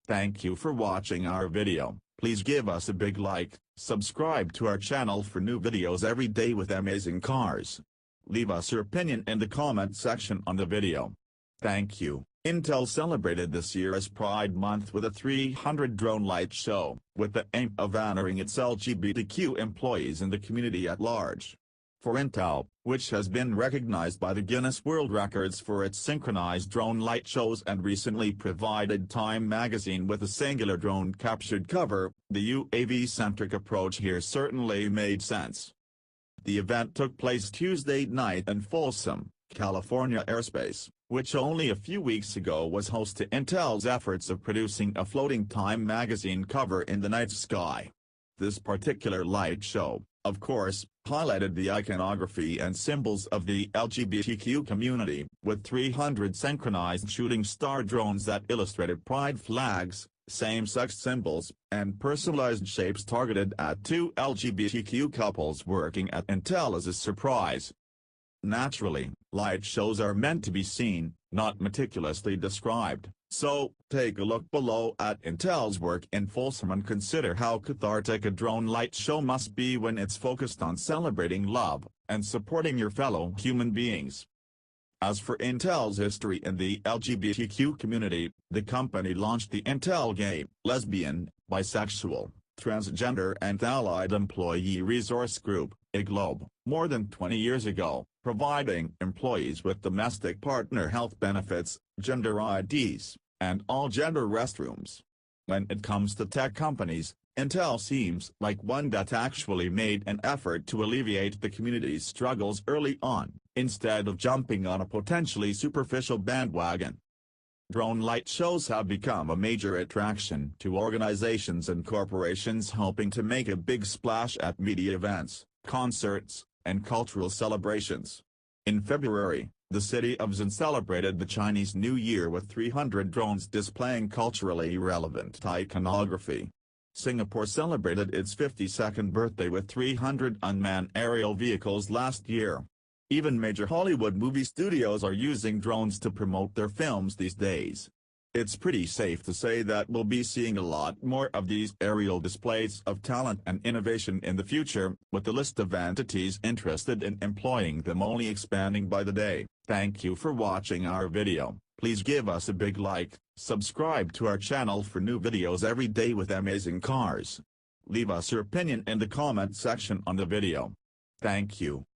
Thank you for watching our video. Please give us a big like, subscribe to our channel for new videos every day with amazing cars. Leave us your opinion in the comment section on the video. Thank you. Intel celebrated this year as Pride Month with a 300 drone light show, with the aim of honoring its LGBTQ employees and the community at large. For Intel, which has been recognized by the Guinness World Records for its synchronized drone light shows and recently provided Time magazine with a singular drone captured cover, the UAV-centric approach here certainly made sense. The event took place Tuesday night in Folsom, California airspace, which only a few weeks ago was host to Intel's efforts of producing a floating Time magazine cover in the night sky. This particular light show, of course, highlighted the iconography and symbols of the LGBTQ community, with 300 synchronized shooting star drones that illustrated pride flags, same-sex symbols, and personalized shapes targeted at two LGBTQ couples working at Intel as a surprise. Naturally, light shows are meant to be seen, not meticulously described, so take a look below at Intel's work in Folsom and consider how cathartic a drone light show must be when it's focused on celebrating love and supporting your fellow human beings. As for Intel's history in the LGBTQ community, the company launched the Intel Gay, Lesbian, Bisexual, Transgender and Allied Employee Resource Group, IGLOB, more than 20 years ago, providing employees with domestic partner health benefits, gender IDs, and all-gender restrooms. When it comes to tech companies, Intel seems like one that actually made an effort to alleviate the community's struggles early on, instead of jumping on a potentially superficial bandwagon. Drone light shows have become a major attraction to organizations and corporations hoping to make a big splash at media events, concerts, and cultural celebrations. In February, the city of Xi'an celebrated the Chinese New Year with 300 drones displaying culturally relevant iconography. Singapore celebrated its 52nd birthday with 300 unmanned aerial vehicles last year. Even major Hollywood movie studios are using drones to promote their films these days. It's pretty safe to say that we'll be seeing a lot more of these aerial displays of talent and innovation in the future, with the list of entities interested in employing them only expanding by the day. Thank you for watching our video. Please give us a big like, subscribe to our channel for new videos every day with amazing cars. Leave us your opinion in the comment section on the video. Thank you.